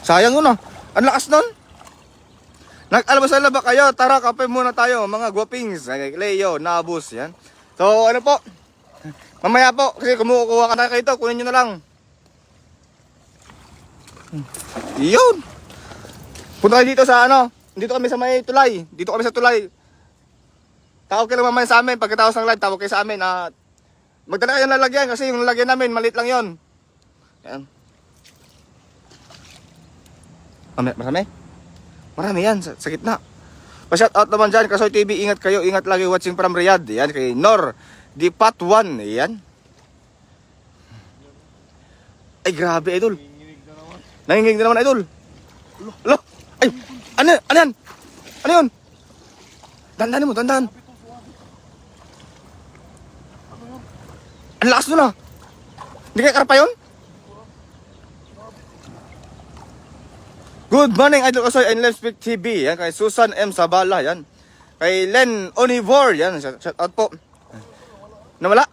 Sayang yun ah. Ang lakas nun. Nag-almasal na ba kayo? Tara, kape muna tayo mga guwapings. Leo, Nabus, yan. So ano po, mamaya po, kasi kumukuha ka na kayo ito, kunin nyo na lang. Yun. Punta kayo dito sa ano, dito kami sa may tulay. Dito kami sa tulay. Tawag kayo lang mamaya sa amin, pagkatapos ng live, tawag kayo sa amin. Magdala kayo ng lalagyan, kasi yung lalagyan namin, maliit lang yun. Yan. Marami? Marami yan, sa gitna. Pa-shout out naman dyan, Kasoy TV, ingat kayo, ingat lagi watching from Riyadh. Yan, kay Nor, di Pat 1, yan. Ay, grabe, idol. Nanginginig na naman, idol. Alo, ay, ano yan? Ano yun? Dandahan mo, dandahan. Ang lakas nun ah. Hindi kaya karpa yun? Good morning, Idol Kasoy and Let's Speak TV. Yan, kay Susan M. Sabala, yan. Kay Len Onivor, yan. Shout out po. Nawala?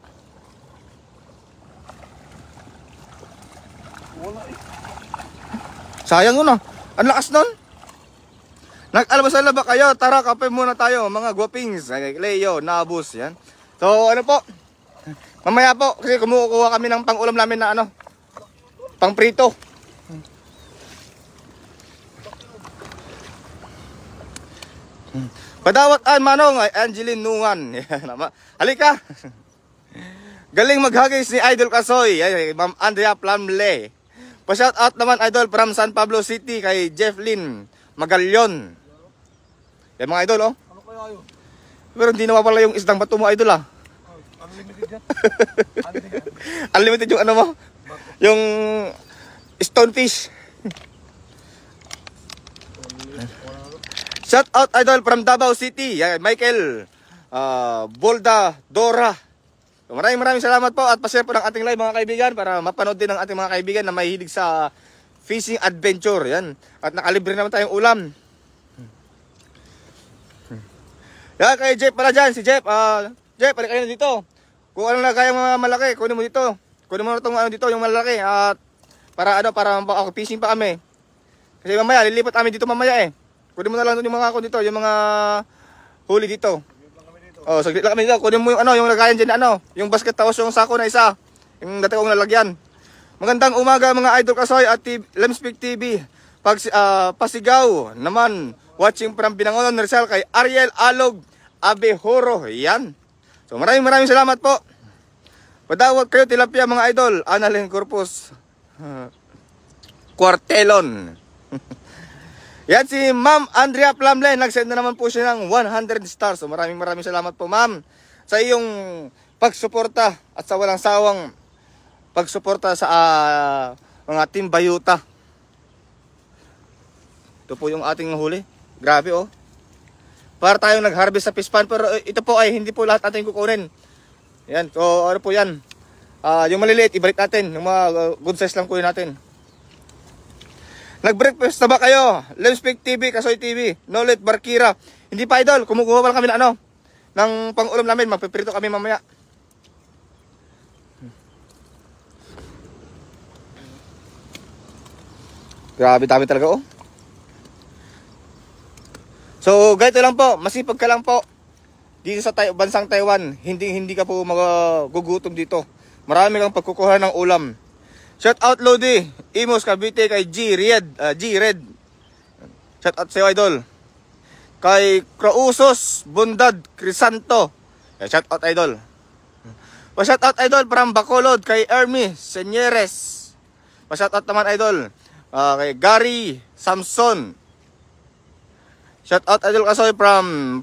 Sayang yun ah. Ang lakas nun. Nag-almasal na ba kayo? Tara, kape muna tayo mga guwapings. Leo, Nabus, yan. So ano po, mamaya po, kasi kumukuha kami ng pang-ulam namin na ano, pang-prito. Padawat manong ay Angeline Nungan. Halika. Galing maghagis ni Idol Kasoy. Ma'am Andrea Plamle. Pa-shout out naman idol from San Pablo City kay Jeff Lynn Magalyon. Yan mga idol oh. Ano kaya yun? Pero hindi naman pala yung isdang bato mo idol ah. Unlimited yan. Unlimited yung ano mo? Yung stonefish. Shout out idol from Davao City. Yan, Michael Bolda Dora. So, maraming salamat po at pa-share po ng ating live mga kaibigan para mapanood din ng ating mga kaibigan na mahilig sa fishing adventure. Yan. At nakalibre naman tayong ulam. Yan kay Jeff pala dyan. Si Jeff. Jeff, balik kayo dito. Kung ano na kaya mga malaki, kunin mo dito. Kunin mo na itong ano dito, yung malaki. At para fishing pa kami. Kasi mamaya, lilipat kami dito mamaya eh. Kunin mo na lang yung mga ako dito, yung mga huli dito. Oh, saglit lang kami dito. Kunin mo yung ano, yung lagayan diyan ano, yung basket tapos yung sako na isa. Yung dati kong lalagyan. Magandang umaga mga Idol Kasoy at Let's Speak TV. Pasigaw naman watching from Binangonan Rizal kay Ariel Alog Abehoro. Yan. So maraming salamat po. Padawat kayo tilapia mga idol. Annalyn Corpus Quartelon. Yan si Ma'am Andrea Plamle, nag-send na naman po siya ng 100 stars. So maraming salamat po ma'am sa iyong pagsuporta at sa walang sawang pagsuporta sa mga Team Bayuta. Ito po yung ating huli. Grabe oh. Para tayong nag-harvest sa fish pond, pero ito po ay hindi po lahat natin kukunin. Yan, so ano po yan. Yung maliliit, ibalik natin. Yung mga good size lang kunin natin. Nag-breakfast na ba kayo? Let's Speak TV, Kasoy TV, Nolet Barkira. Hindi pa idol, kumukuha pa lang kami na ano, ng pang-ulam namin, magpiprito kami mamaya. Grabe dami talaga oh. So, ganito lang po, masipag ka lang po. Dito sa bansang Taiwan, hindi ka po magugutom dito. Marami kang pagkukuha ng ulam. Shout out Lodi, Imos Cavite kay G Red. Shout out sa iyo idol. Kay Crausos Bundad Crisanto. Shout out idol. Pa-shout out idol from Bacolod kay Ermi Senyeres. Pa-shout out naman idol kay Gary Samson. Shout out idol Kasoy from